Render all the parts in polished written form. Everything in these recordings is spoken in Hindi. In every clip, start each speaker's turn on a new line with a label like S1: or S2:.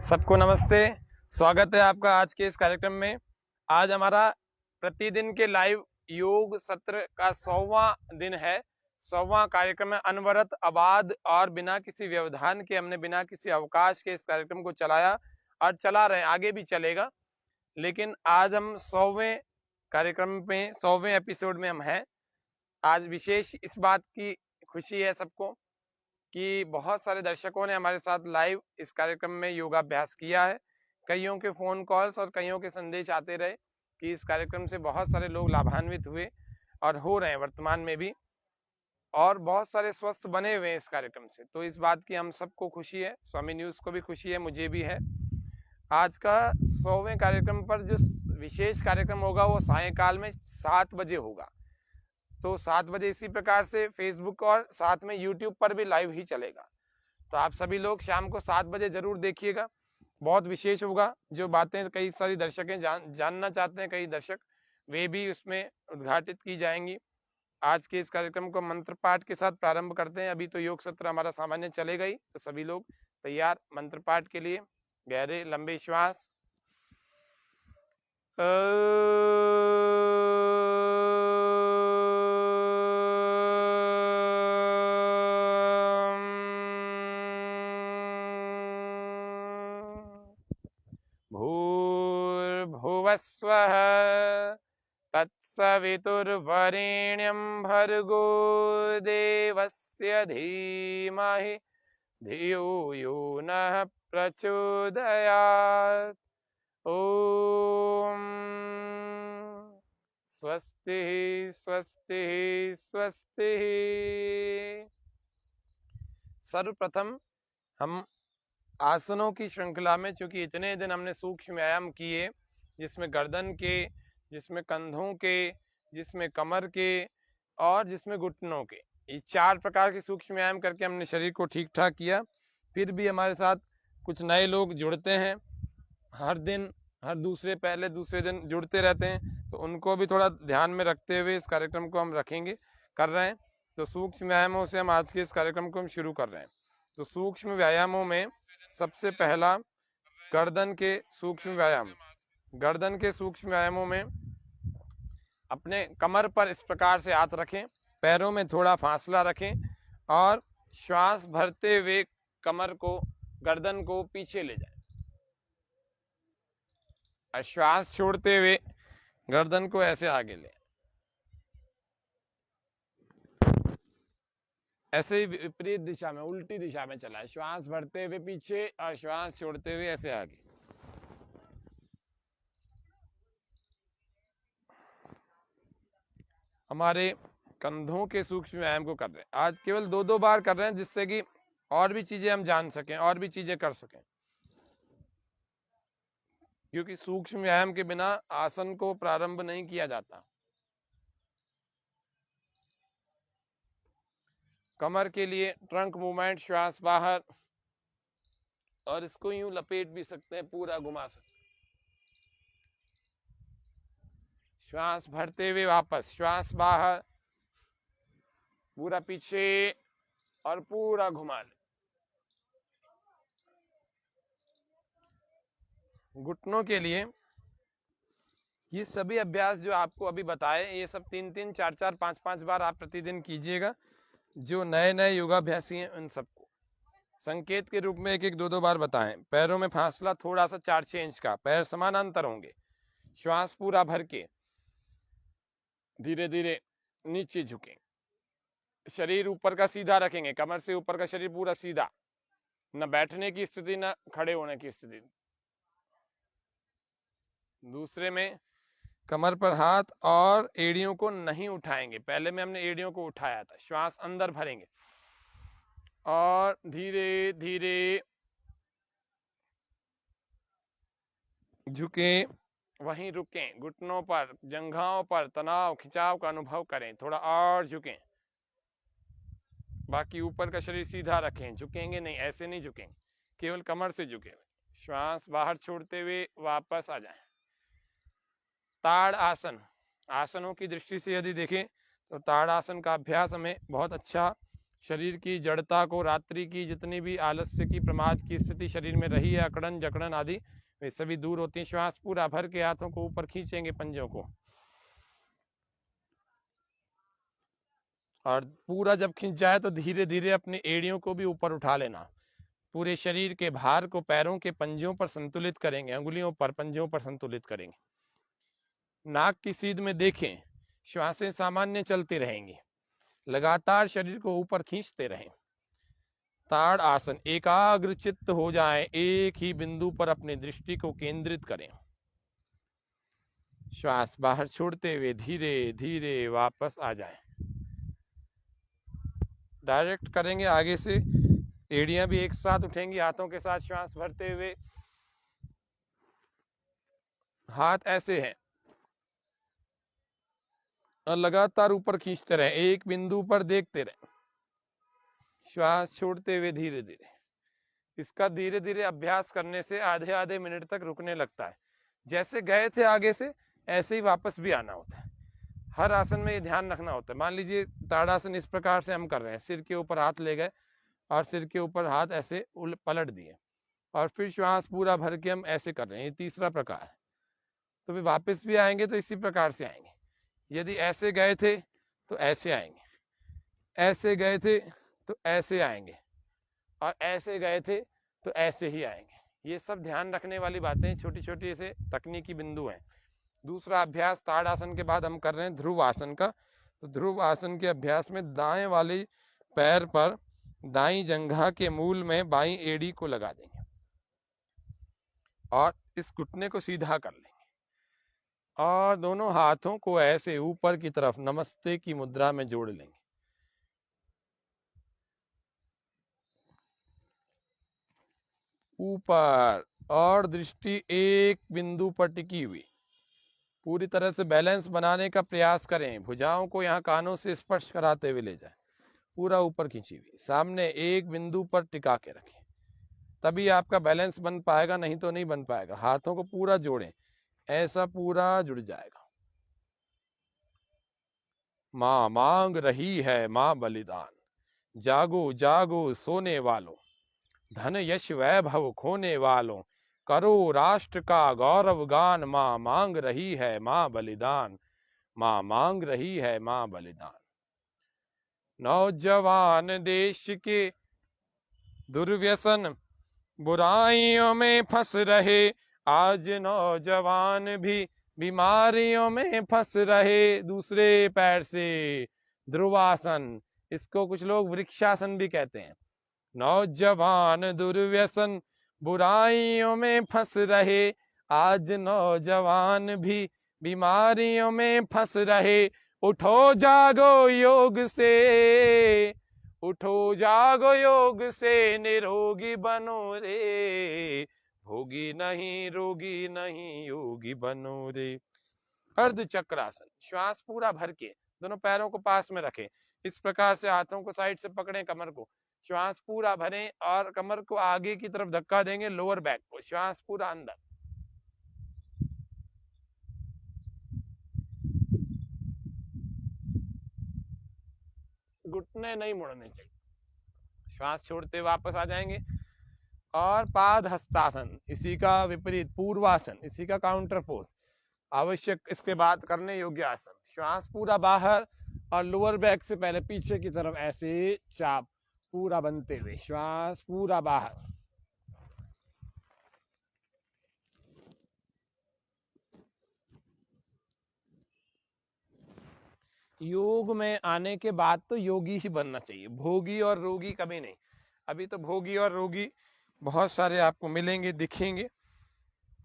S1: सबको नमस्ते। स्वागत है आपका आज के इस कार्यक्रम में। आज हमारा प्रतिदिन के लाइव योग सत्र का 100वां दिन है। 100वां कार्यक्रम है। अनवरत आबाद और बिना किसी व्यवधान के हमने बिना किसी अवकाश के इस कार्यक्रम को चलाया और चला रहे हैं, आगे भी चलेगा। लेकिन आज हम 100वें कार्यक्रम में 100वें एपिसोड में हम हैं। आज विशेष इस बात की खुशी है सबको कि बहुत सारे दर्शकों ने हमारे साथ लाइव इस कार्यक्रम में योगाभ्यास किया है। कईयों के फोन कॉल्स और कईयों के संदेश आते रहे कि इस कार्यक्रम से बहुत सारे लोग लाभान्वित हुए और हो रहे हैं वर्तमान में भी, और बहुत सारे स्वस्थ बने हुए हैं इस कार्यक्रम से। तो इस बात की हम सबको खुशी है, स्वामी न्यूज को भी खुशी है, मुझे भी है। आज का 100वें कार्यक्रम पर जो विशेष कार्यक्रम होगा वो सायंकाल में 7 बजे होगा। तो 7 बजे इसी प्रकार से फेसबुक और साथ में यूट्यूब पर भी लाइव ही चलेगा। तो आप सभी लोग शाम को 7 बजे जरूर देखिएगा, बहुत विशेष होगा। जो बातें कई सारी दर्शकें जानना चाहते हैं, कई दर्शक, वे भी उसमें उद्घाटित की जाएंगी। आज के इस कार्यक्रम को मंत्र पाठ के साथ प्रारंभ करते हैं। अभी तो योग सत्र हमारा सामान्य चलेगा ही, तो सभी लोग तैयार मंत्र पाठ के लिए। गहरे लंबे श्वास। भूर्भुवस्वः तत्सवितुर्वरेण्यं भर्गो देवस्य धीमहि धियो यो नः प्रचोदयात्। ओम स्वस्ति स्वस्ति स्वस्ति। सर्वप्रथम हम आसनों की श्रृंखला में, चूंकि इतने दिन हमने सूक्ष्म व्यायाम किए, जिसमें गर्दन के, जिसमें कंधों के, जिसमें कमर के और जिसमें घुटनों के, ये 4 प्रकार के सूक्ष्म व्यायाम करके हमने शरीर को ठीक ठाक किया। फिर भी हमारे साथ कुछ नए लोग जुड़ते हैं, हर दिन, हर दूसरे पहले दूसरे दिन जुड़ते रहते हैं, तो उनको भी थोड़ा ध्यान में रखते हुए इस कार्यक्रम को हम रखेंगे, कर रहे हैं। तो सूक्ष्म व्यायामों से हम आज के इस कार्यक्रम को हम शुरू कर रहे हैं। तो सूक्ष्म व्यायामों में सबसे पहला गर्दन के सूक्ष्म व्यायाम। गर्दन के सूक्ष्म व्यायामों में अपने कमर पर इस प्रकार से हाथ रखें, पैरों में थोड़ा फासला रखें और श्वास भरते हुए कमर को, गर्दन को पीछे ले जाएं और श्वास छोड़ते हुए गर्दन को ऐसे आगे लें। ऐसे ही विपरीत दिशा में, उल्टी दिशा में चलाएं। श्वास भरते हुए पीछे और श्वास छोड़ते हुए ऐसे आगे। हमारे कंधों के सूक्ष्म व्यायाम को कर रहे हैं। आज केवल 2-2 बार कर रहे हैं, जिससे कि और भी चीजें हम जान सकें, और भी चीजें कर सकें, क्योंकि सूक्ष्म व्यायाम के बिना आसन को प्रारंभ नहीं किया जाता। कमर के लिए ट्रंक मूवमेंट, श्वास बाहर, और इसको यूं लपेट भी सकते हैं, पूरा घुमा सकते हैं। श्वास भरते हुए वापस, श्वास बाहर, पूरा पीछे और पूरा घुमा ले। घुटनों के लिए ये सभी अभ्यास जो आपको अभी बताए, ये सब 3-3, 4-4, 5-5 बार आप प्रतिदिन कीजिएगा। जो नए नए योगाभ्यासी हैं उन सबको संकेत के रूप में 1-1, 2-2 बार बताएं। पैरों में फासला थोड़ा सा 4-6 इंच का, पैर समानांतर होंगे। श्वास पूरा भर के धीरे धीरे नीचे झुकें। शरीर ऊपर का सीधा रखेंगे, कमर से ऊपर का शरीर पूरा सीधा, न बैठने की स्थिति न खड़े होने की स्थिति। दूसरे में कमर पर हाथ और एड़ियों को नहीं उठाएंगे। पहले में हमने एड़ियों को उठाया था। श्वास अंदर भरेंगे और धीरे धीरे झुके, वहीं रुकें। घुटनों पर, जंघाओं पर तनाव, खिंचाव का अनुभव करें। थोड़ा और झुकें, बाकी ऊपर का शरीर सीधा रखें, झुकेंगे नहीं, ऐसे नहीं झुकेंगे, केवल कमर से झुके। श्वास बाहर छोड़ते हुए वापस आ जाएं। ताड़ आसन, आसनों की दृष्टि से यदि देखें तो ताड़ आसन का अभ्यास हमें बहुत अच्छा शरीर की जड़ता को, रात्रि की जितनी भी आलस्य की, प्रमाद की स्थिति शरीर में रही है, अकड़न जकड़न आदि, वे सभी दूर होती हैं। श्वास पूरा भर के हाथों को ऊपर खींचेंगे, पंजों को, और पूरा जब खींच जाए तो धीरे धीरे अपनी एड़ियों को भी ऊपर उठा लेना। पूरे शरीर के भार को पैरों के पंजों पर संतुलित करेंगे, अंगुलियों पर, पंजों पर संतुलित करेंगे। नाक की सीध में देखें, श्वासें सामान्य चलती रहेंगी। लगातार शरीर को ऊपर खींचते रहें। ताड़ आसन, एकाग्र चित्त हो जाएं, एक ही बिंदु पर अपनी दृष्टि को केंद्रित करें। श्वास बाहर छोड़ते हुए धीरे धीरे वापस आ जाएं। डायरेक्ट करेंगे आगे से, एड़ियां भी एक साथ उठेंगी हाथों के साथ श्वास भरते हुए। हाथ ऐसे हैं और लगातार ऊपर खींचते रहें, एक बिंदु पर देखते रहें। श्वास छोड़ते हुए धीरे धीरे। इसका धीरे धीरे अभ्यास करने से आधे आधे मिनट तक रुकने लगता है। जैसे गए थे आगे से, ऐसे ही वापस भी आना होता है। हर आसन में ये ध्यान रखना होता है। मान लीजिए ताड़ासन इस प्रकार से हम कर रहे हैं, सिर के ऊपर हाथ ले गए और सिर के ऊपर हाथ ऐसे पलट दिए, और फिर श्वास पूरा भर के हम ऐसे कर रहे हैं, ये तीसरा प्रकार है। तो फिर वापस भी आएंगे तो इसी प्रकार से आएंगे। यदि ऐसे गए थे तो ऐसे आएंगे, ऐसे गए थे तो ऐसे आएंगे, और ऐसे गए थे तो ऐसे ही आएंगे। ये सब ध्यान रखने वाली बातें, छोटी छोटी से तकनीकी बिंदु हैं। दूसरा अभ्यास ताड़ आसन के बाद हम कर रहे हैं ध्रुव आसन का। तो ध्रुव आसन के अभ्यास में दाएं वाले पैर पर दाईं जंघा के मूल में बाईं एड़ी को लगा देंगे और इस घुटने को सीधा कर लेंगे, और दोनों हाथों को ऐसे ऊपर की तरफ नमस्ते की मुद्रा में जोड़ लेंगे। ऊपर, और दृष्टि एक बिंदु पर टिकी हुई। पूरी तरह से बैलेंस बनाने का प्रयास करें। भुजाओं को यहाँ कानों से स्पर्श कराते हुए ले जाएं, पूरा ऊपर खींची हुई, सामने एक बिंदु पर टिका के रखें, तभी आपका बैलेंस बन पाएगा, नहीं तो नहीं बन पाएगा। हाथों को पूरा जोड़ें, ऐसा पूरा जुड़ जाएगा। माँ मांग रही है माँ बलिदान, जागो जागो सोने वालों, धन यश वैभव खोने वालों, करो राष्ट्र का गौरव गान। माँ मांग रही है माँ बलिदान, माँ मांग रही है माँ बलिदान। नौजवान देश के दुर्व्यसन बुराइयों में फंस रहे, आज नौजवान भी बीमारियों में फंस रहे। दूसरे पैर से ध्रुवासन, इसको कुछ लोग वृक्षासन भी कहते हैं। नौजवान दुर्व्यसन बुराइयों में फंस रहे, आज नौजवान भी बीमारियों में फंस रहे। उठो जागो योग से, उठो जागो योग से, निरोगी बनो रे, भोगी नहीं रोगी नहीं योगी बनो रे। अर्ध चक्रासन, श्वास पूरा भर के दोनों पैरों को पास में रखें। इस प्रकार से हाथों को साइड से पकड़ें, कमर को, श्वास पूरा भरें और कमर को आगे की तरफ धक्का देंगे, लोअर बैक को, श्वास पूरा अंदर। घुटने नहीं मुड़ने चाहिए। श्वास छोड़ते वापस आ जाएंगे। और पाद हस्तासन, इसी का विपरीत पूर्वासन, इसी का काउंटर पोज, आवश्यक इसके बाद करने योग्य आसन। श्वास पूरा बाहर और लोअर बैक से पहले पीछे की तरफ ऐसे चाप पूरा बनते हुए, श्वास पूरा बाहर। योग में आने के बाद तो योगी ही बनना चाहिए, भोगी और रोगी कभी नहीं। अभी तो भोगी और रोगी बहुत सारे आपको मिलेंगे, दिखेंगे।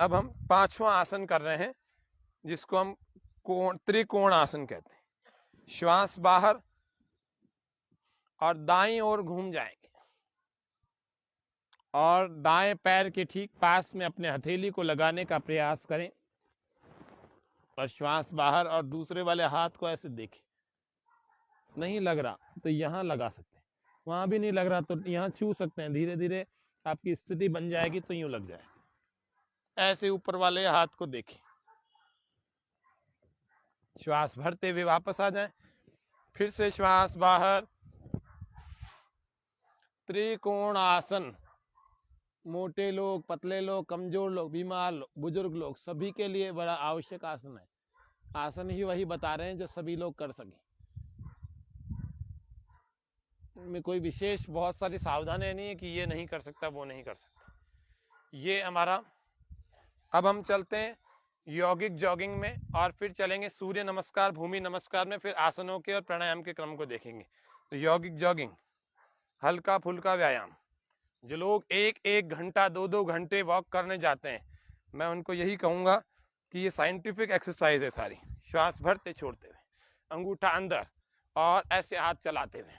S1: अब हम पांचवा आसन कर रहे हैं, जिसको हम त्रिकोण आसन कहते हैं। श्वास बाहर और दाईं ओर घूम जाएंगे, और दाएं पैर के ठीक पास में अपने हथेली को लगाने का प्रयास करें, और श्वास बाहर, और दूसरे वाले हाथ को ऐसे देखें। नहीं लग रहा तो यहाँ लगा सकते हैं, वहां भी नहीं लग रहा तो यहाँ छू सकते हैं। धीरे धीरे आपकी स्थिति बन जाएगी तो यूं लग जाए। ऐसे ऊपर वाले हाथ को देखें। श्वास भरते हुए वापस आ जाएं, फिर से श्वास बाहर त्रिकोणासन मोटे लोग, पतले लोग, कमजोर लोग, बीमार लोग, बुजुर्ग लोग, सभी के लिए बड़ा आवश्यक आसन है। आसन ही वही बता रहे हैं जो सभी लोग कर सकें। में कोई विशेष बहुत सारी सावधानियां नहीं है कि ये नहीं कर सकता, वो नहीं कर सकता। ये हमारा, अब हम चलते हैं यौगिक जॉगिंग में और फिर चलेंगे सूर्य नमस्कार, भूमि नमस्कार में, फिर आसनों के और प्राणायाम के क्रम को देखेंगे। तो यौगिक जॉगिंग, हल्का फुल्का व्यायाम। जो लोग 1-1 घंटा 2-2 घंटे वॉक करने जाते हैं, मैं उनको यही कहूंगा कि ये साइंटिफिक एक्सरसाइज है सारी। श्वास भरते छोड़ते हुए, अंगूठा अंदर और ऐसे हाथ चलाते हुए।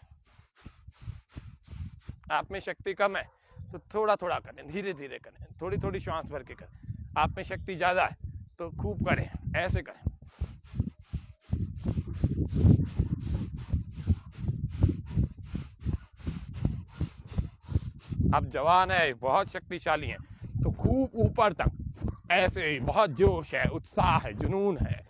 S1: आप में शक्ति कम है तो थोड़ा थोड़ा करें, धीरे धीरे करें, थोड़ी थोड़ी श्वास भर के करें। आप में शक्ति ज्यादा है तो खूब करें, ऐसे करें। आप जवान है, बहुत शक्तिशाली हैं, तो खूब ऊपर तक ऐसे ही, बहुत जोश है, उत्साह है, जुनून है।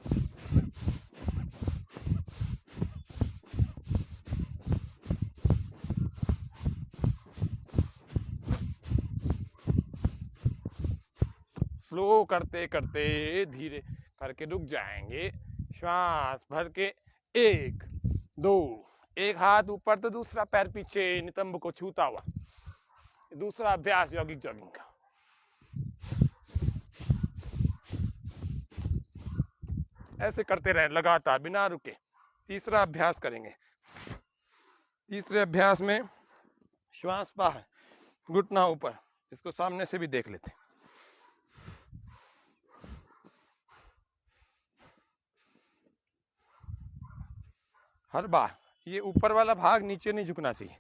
S1: स्लो करते करते धीरे करके रुक जाएंगे। श्वास भर के 1 2, एक हाथ ऊपर तो दूसरा पैर पीछे नितंब को छूता हुआ। दूसरा अभ्यास यौगिक जॉगिंग का। ऐसे करते रहे लगातार बिना रुके। तीसरा अभ्यास करेंगे। तीसरे अभ्यास में श्वास बाहर, घुटना ऊपर। इसको सामने से भी देख लेते। हर बार ये ऊपर वाला भाग नीचे नहीं झुकना चाहिए।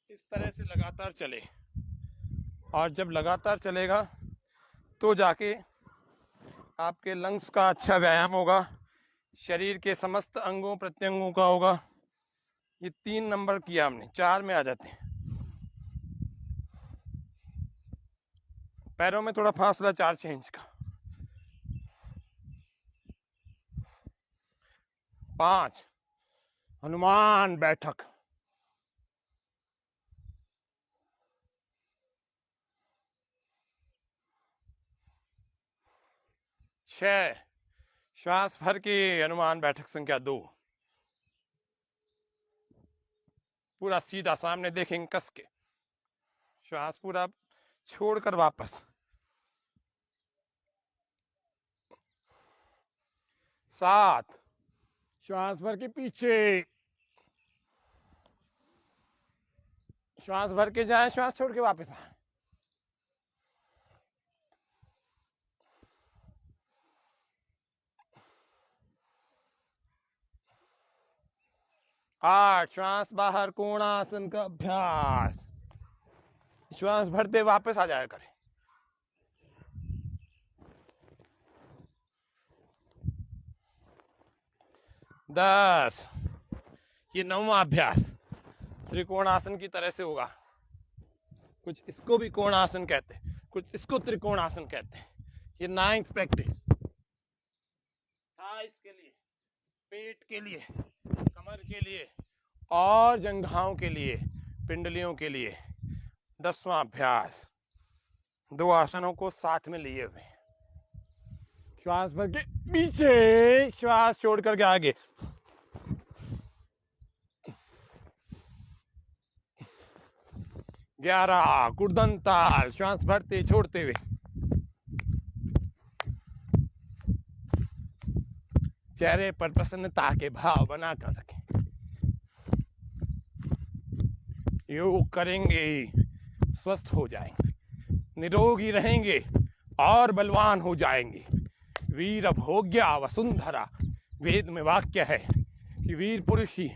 S1: इस तरह से लगातार चले, और जब लगातार चलेगा तो जाके आपके लंग्स का अच्छा व्यायाम होगा, शरीर के समस्त अंगों प्रत्यंगों का होगा। ये 3 नंबर किया हमने, 4 में आ जाते हैं। पैरों में थोड़ा फासला 4-6 इंच का। 5 हनुमान बैठक। 6 श्वास भर के हनुमान बैठक संख्या 2। पूरा सीधा सामने देखेंगे कस के, श्वास पूरा छोड़कर वापस। 7 श्वास भर के पीछे, श्वास भर के जाए, श्वास छोड़ के वापस आए। 8 श्वास बाहर कोणासन का अभ्यास। श्वास भरते वापस आ जाया करें। 10 ये 9वां अभ्यास त्रिकोणासन की तरह से होगा। कुछ इसको भी कोणासन कहते हैं, कुछ इसको त्रिकोणासन कहते हैं। ये 9th प्रैक्टिस। थाइस के लिए, पेट के लिए, कमर के लिए और जंघाओं के लिए, पिंडलियों के लिए। 10वां अभ्यास। 2 आसनों को साथ में लिए हुए, श्वास भर के पीछे, श्वास छोड़ करके आगे। 11 कुर्दंताल, श्वास भरते छोड़ते हुए। चेहरे पर प्रसन्नता के भाव बनाकर रखें। योग करेंगे स्वस्थ हो जाएंगे, निरोगी रहेंगे और बलवान हो जाएंगे। वीर भोग्या वसुंधरा, वेद में वाक्य है कि वीर पुरुष ही,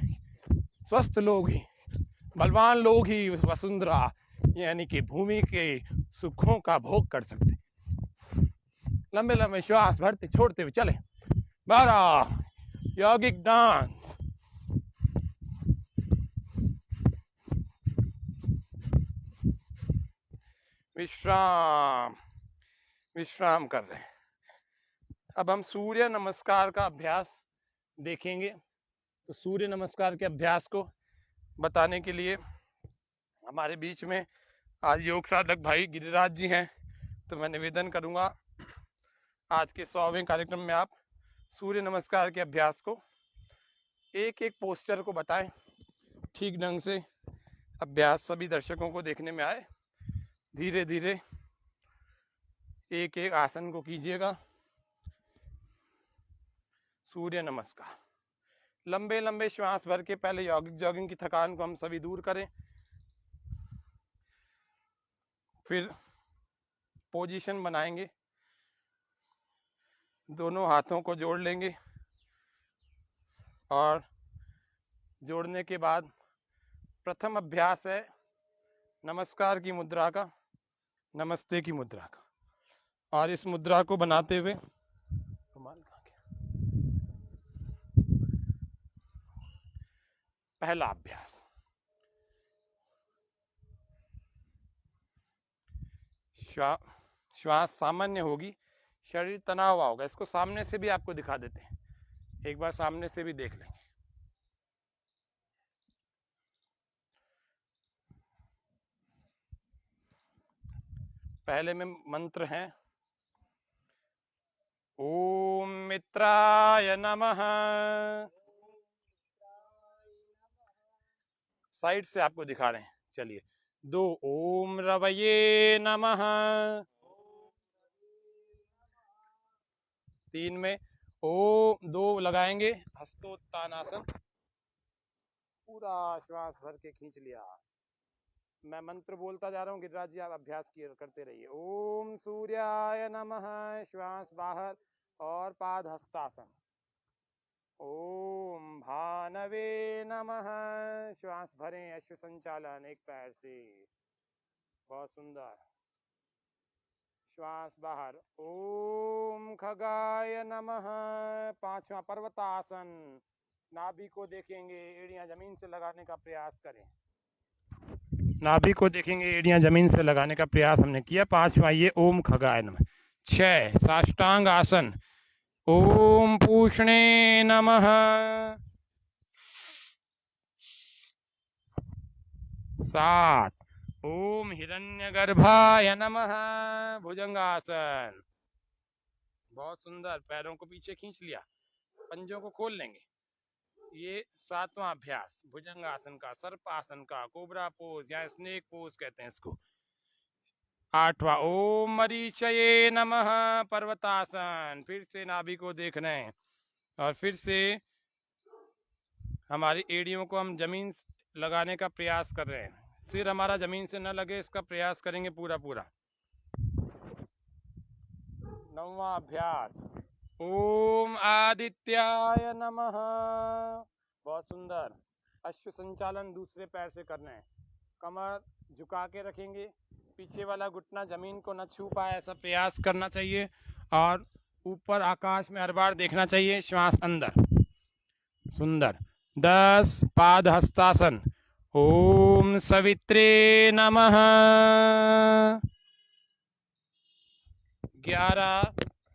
S1: स्वस्थ लोग ही, बलवान लोग ही वसुंधरा यानी कि भूमि के सुखों का भोग कर सकते। लंबे लंबे श्वास भरते छोड़ते हुए चले। 12 यौगिक डांस। विश्राम विश्राम कर रहे हैं। अब हम सूर्य नमस्कार का अभ्यास देखेंगे। तो सूर्य नमस्कार के अभ्यास को बताने के लिए हमारे बीच में आज योग साधक भाई गिरिराज जी हैं। तो मैं निवेदन करूंगा आज के 100वें कार्यक्रम में आप सूर्य नमस्कार के अभ्यास को एक एक पोस्चर को बताएं, ठीक ढंग से अभ्यास सभी दर्शकों को देखने में आए। धीरे धीरे एक एक आसन को कीजिएगा। सूर्य नमस्कार। लंबे लंबे श्वास भर के पहले यौगिक जॉगिंग की थकान को हम सभी दूर करें। फिर पोजीशन बनाएंगे, दोनों हाथों को जोड़ लेंगे और जोड़ने के बाद प्रथम अभ्यास है नमस्कार की मुद्रा का, नमस्ते की मुद्रा का। और इस मुद्रा को बनाते हुए पहला अभ्यास, श्वास सामान्य होगी, शरीर तनाव हुआ होगा। इसको सामने से भी आपको दिखा देते हैं, एक बार सामने से भी देख लेंगे। पहले में मंत्र है ओम मित्राय नमः। साइड से आपको दिखा रहे हैं। चलिए, 2 ओम रवये नमः। 3 में ओ 2 लगाएंगे, हस्तोत्तानासन। पूरा श्वास भर के खींच लिया। मैं मंत्र बोलता जा रहा हूँ, गिरिराज जी आप अभ्यास करते रहिए। ओम सूर्याय नमः, श्वास बाहर और पाद हस्तासन। ओम भानवे नमः, श्वास भरें, अश्व संचालन एक पैर से। बहुत सुंदर। श्वास बाहर। ओम खगाय नमः, 5वां पर्वतासन। नाभि को देखेंगे, एड़ियां जमीन से लगाने का प्रयास करें। नाभि को देखेंगे, एड़ियां जमीन से लगाने का प्रयास हमने किया। 5वां ये ओम खगाय नमः। 6 साष्टांग आसन। ओम पूषणे नमः। 7 ओम हिरण्यगर्भाय नमः, भुजंगासन। बहुत सुंदर। पैरों को पीछे खींच लिया, पंजों को खोल लेंगे। ये 7वां अभ्यास भुजंगासन का, सर्पासन का, कोबरा पोज या स्नेक पोज कहते हैं इसको। 8वां ओम मरीचये नमः, पर्वतासन। फिर से नाभि को देख रहे हैं और फिर से हमारी एड़ियों को हम जमीन लगाने का प्रयास कर रहे हैं। सिर हमारा जमीन से न लगे, इसका प्रयास करेंगे पूरा पूरा। 9वां अभ्यास ओम आदित्याय नमः। बहुत सुंदर। अश्व संचालन दूसरे पैर से करना है। कमर झुका के रखेंगे, पीछे वाला घुटना जमीन को न छू पाए ऐसा प्रयास करना चाहिए और ऊपर आकाश में हर बार देखना चाहिए। श्वास अंदर। सुंदर। 10 पाद हस्तासन। ओम सवित्रे नमः। 11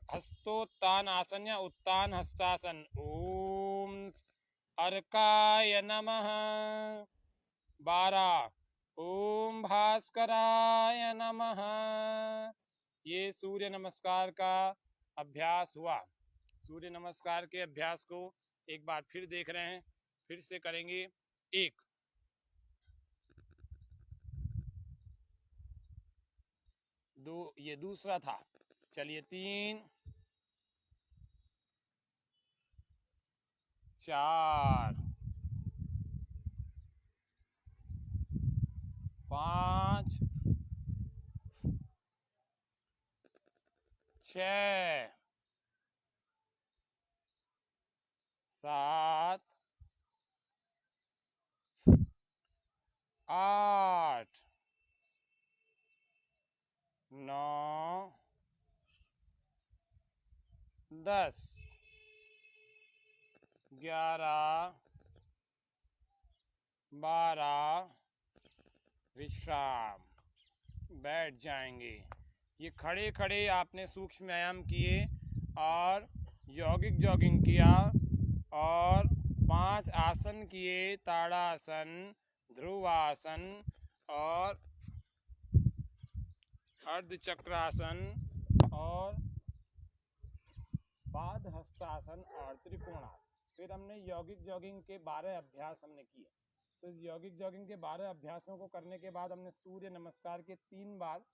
S1: हस्तोत्तान आसन या उत्तान हस्तासन। ओम अर्काय नमः। 12 ओम भास्कराय नमः। ये सूर्य नमस्कार का अभ्यास हुआ। सूर्य नमस्कार के अभ्यास को एक बार फिर देख रहे हैं, फिर से करेंगे। 1 2 ये दूसरा था। चलिए 3 4 5 6 7 8 9 10 11 12 विश्राम। बैठ जाएंगे। ये खड़े खड़े आपने सूक्ष्म व्यायाम किए और यौगिक जॉगिंग किया और 5 आसन किए, ताड़ासन, ध्रुवासन और अर्धचक्रासन और पाद हस्तासन और त्रिकोणासन। फिर हमने यौगिक जॉगिंग के 12 अभ्यास हमने किए। तो इस यौगिक जॉगिंग के 12 अभ्यासों को करने के बाद हमने सूर्य नमस्कार के 3 बार,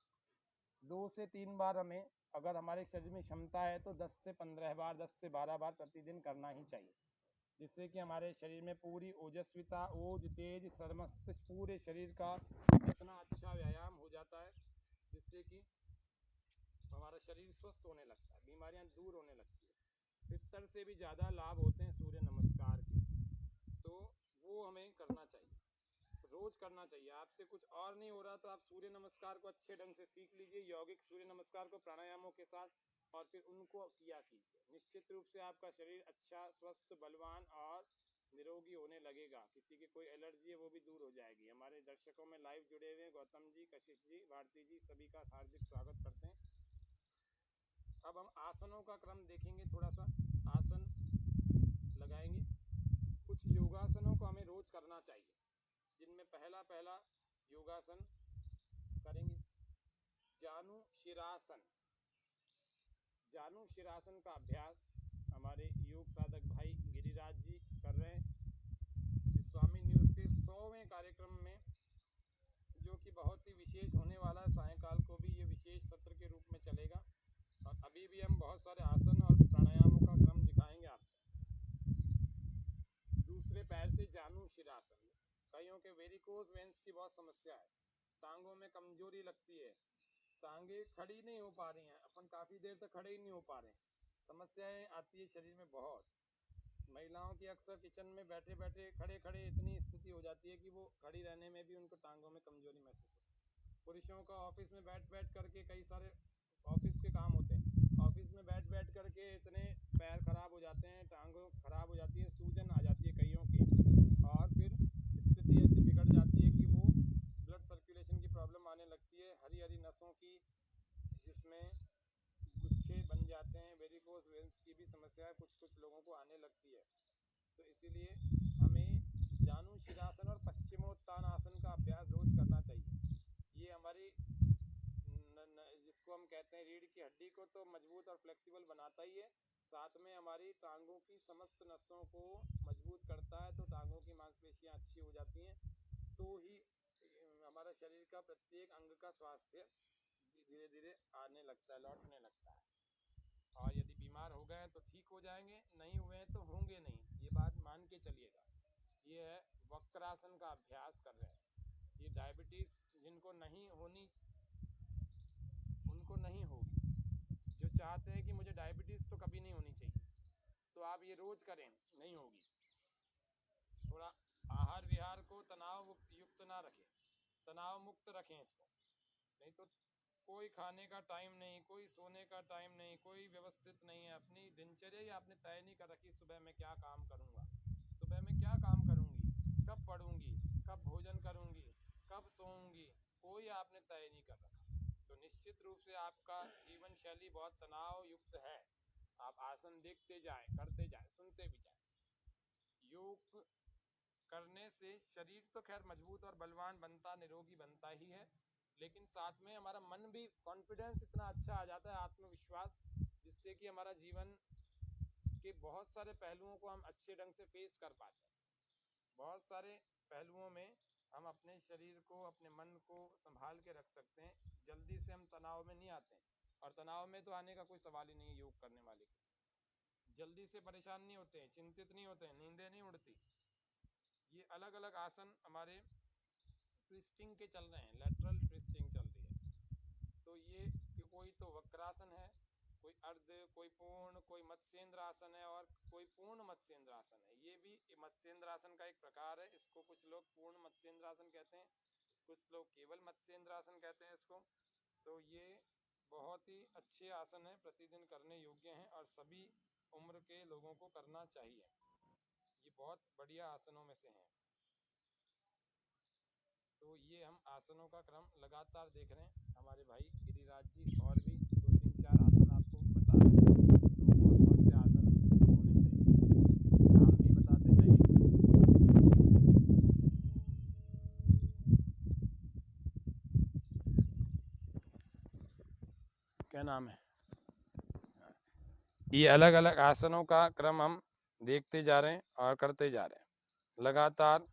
S1: 2 से 3 बार हमें, अगर हमारे शरीर में क्षमता है तो 10 से 15 बार, 10 से 12 बार प्रतिदिन करना ही चाहिए, जिससे कि हमारे शरीर में पूरी ओजस्विता, ओज, तेज, समस्त पूरे शरीर का इतना अच्छा व्यायाम हो जाता है, जिससे कि हमारा शरीर स्वस्थ होने लगता है, बीमारियां दूर होने लगती है। 70 से भी ज़्यादा लाभ होते हैं सूर्य नमस्कार के, तो वो हमें करना चाहिए, रोज करना चाहिए। आपसे कुछ और नहीं हो रहा तो आप सूर्य नमस्कार को अच्छे ढंग से सीख लीजिए, यौगिक सूर्य नमस्कार को प्राणायामों के साथ, और फिर उनको किया कीजिए। निश्चित रूप से आपका शरीर अच्छा, स्वस्थ, बलवान और निरोगी होने लगेगा। किसी की कोई एलर्जी है वो भी दूर हो जाएगी। हमारे दर्शकों में लाइव जुड़े हुए गौतम जी, कशिश जी, भारती जी, सभी का हार्दिक स्वागत करते हैं। अब हम आसनों का क्रम देखेंगे, थोड़ा सा आसन लगाएंगे। कुछ योगासनों को हमें रोज करना चाहिए, जिनमें पहला योगासन करेंगे जानु शिरासन। जानु शिरासन का अभ्यास हमारे योग साधक भाई गिरिराज जी कर रहे हैं स्वामी न्यूज के 100वें कार्यक्रम में, जो कि बहुत ही विशेष होने वाला है। सायंकाल को भी ये विशेष सत्र के रूप में चलेगा और अभी भी हम बहुत सारे आसन और प्राणायामों का क्रम दिखाएंगे आपको। दूसरे पैर से जानु शिरासन। कईयों के वेरिकोज वेंस की बहुत समस्या है, टांगों में कमजोरी लगती है, टांगे खड़ी नहीं हो पा रही हैं, अपन काफी देर तक खड़े ही नहीं हो पा रहे हैं, समस्याएं आती है शरीर में बहुत। महिलाओं की अक्सर किचन में बैठे बैठे खड़े खड़े इतनी स्थिति हो जाती है कि वो खड़ी रहने में भी उनको टांगों में कमजोरी महसूस होती है। पुरुषों का ऑफिस में बैठ बैठ करके कई सारे ऑफिस के काम होते हैं, ऑफिस में बैठ बैठ करके इतने पैर खराब हो जाते हैं, टांगों खराब हो जाती है, सूजन आ जाती है कईयों की, और फिर स्थिति ऐसी बिगड़ जाती है कि वो ब्लड सर्कुलेशन की प्रॉब्लम आने लगती है, हरी हरी नसों की, जिसमें गुच्छे बन जाते हैं, वेरिकोज वेन्स की भी समस्या कुछ लोगों को आने लगती है। तो इसीलिए हमें जानु शिरासन और पश्चिमोत्तानासन का अभ्यास रोज करना चाहिए। ये हमारी जिसको हम कहते हैं रीढ़ की हड्डी को तो मजबूत और फ्लेक्सिबल बनाता ही है, साथ में हमारी टांगों की समस्त नसों को मजबूत करता है, तो टांगों की मांसपेशियां अच्छी हो जाती हैं, तो ही हमारा शरीर का प्रत्येक अंग का स्वास्थ्य धीरे धीरे आने लगता है, लौटने लगता है। और यदि बीमार हो गए तो ठीक हो जाएंगे, नहीं हुए तो होंगे नहीं, ये बात मान के चलिएगा। ये है वक्रासन का अभ्यास कर रहे हैं। ये डायबिटीज जिनको नहीं होनी उनको नहीं होगी, जो चाहते हैं कि मुझे डायबिटीज तो कभी नहीं होनी चाहिए, तो आप ये रोज करें, नहीं होगी। थोड़ा आहार विहार को तनाव युक्त ना रखें, तनाव मुक्त रखें इसको, नहीं तो कोई खाने का टाइम नहीं, कोई सोने का टाइम नहीं, कोई व्यवस्थित नहीं है, अपनी दिनचर्या ही आपने तय नहीं कर रखी। सुबह में क्या काम करूंगा, सुबह में क्या काम करूंगी, कब पढ़ूंगी, कब भोजन करूंगी, कब सोऊंगी, कोई आपने तय नहीं कर रखा, तो निश्चित रूप से आपका जीवन शैली बहुत तनाव युक्त है। आप आसन देखते जाएं, करते जाएं, सुनते भी जाएं। योग करने से शरीर तो खैर मजबूत और बलवान बनता, निरोगी बनता ही है, लेकिन साथ में हमारा मन भी, कॉन्फिडेंस इतना अच्छा आ जाता है, आत्मविश्वास, जिससे कि हमारा जीवन के बहुत सारे पहलुओं को हम अच्छे ढंग से फेस कर पाते हैं। बहुत सारे पहलुओं में हम अपने शरीर को, अपने मन को संभाल के रख सकते हैं, जल्दी से हम तनाव में नहीं आते हैं, और तनाव में तो आने का कोई सवाल ही नहीं है योग करने वाले के। जल्दी से परेशान नहीं होते हैं, चिंतित नहीं होते हैं, नींदें नहीं उड़ती। ये अलग अलग आसन हमारे ट्विस्टिंग के चल रहे हैं, लेटरल ट्विस्टिंग चल रही है, तो ये कोई तो वक्रासन है, कोई अर्ध, कोई पूर्ण, कोई मत्स्येंद्र आसन है और कोई पूर्ण मत्स्येंद्र आसन है। ये भी मत्स्येंद्र आसन का एक प्रकार है, इसको कुछ लोग पूर्ण मत्स्येंद्र आसन कहते हैं, कुछ लोग केवल मत्स्येंद्र आसन कहते हैं इसको। तो ये बहुत ही अच्छे आसन है, प्रतिदिन करने योग्य हैं और सभी उम्र के लोगों को करना चाहिए। ये बहुत बढ़िया आसनों में से हैं। तो ये हम आसनों का क्रम लगातार देख रहे हैं। हमारे भाई गिरिराज जी और भी 2-3-4 आसन आपको बता रहे हैं, तो कौन कौन से आसन होने चाहिए नाम भी बताते जाइए। क्या नाम है? ये अलग अलग आसनों का क्रम हम देखते जा रहे हैं और करते जा रहे हैं लगातार।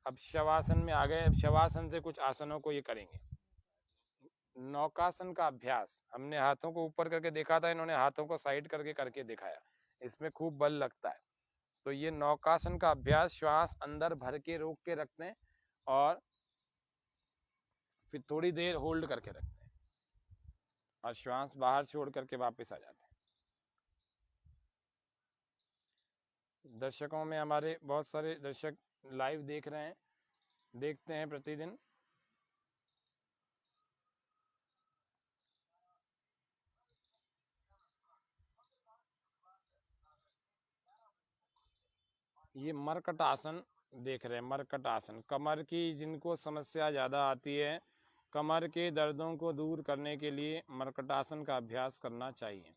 S1: अब शवासन में आ गए। अब शवासन से कुछ आसनों को ये करेंगे। नौकासन का अभ्यास, हमने हाथों को ऊपर करके देखा था, इन्होंने हाथों को साइड करके दिखाया, इसमें खूब बल लगता है। तो ये नौकासन का अभ्यास, श्वास अंदर भर के रोक के रखते हैं और फिर थोड़ी देर होल्ड करके रखते हैं और श्वास बाहर छोड़ करके वापस आ जाते हैं। दर्शकों में हमारे बहुत सारे दर्शक लाइव देख रहे हैं, देखते हैं प्रतिदिन। ये मरकट आसन देख रहे हैं। मरकट आसन, कमर की जिनको समस्या ज़्यादा आती है, कमर के दर्दों को दूर करने के लिए मरकट आसन का अभ्यास करना चाहिए।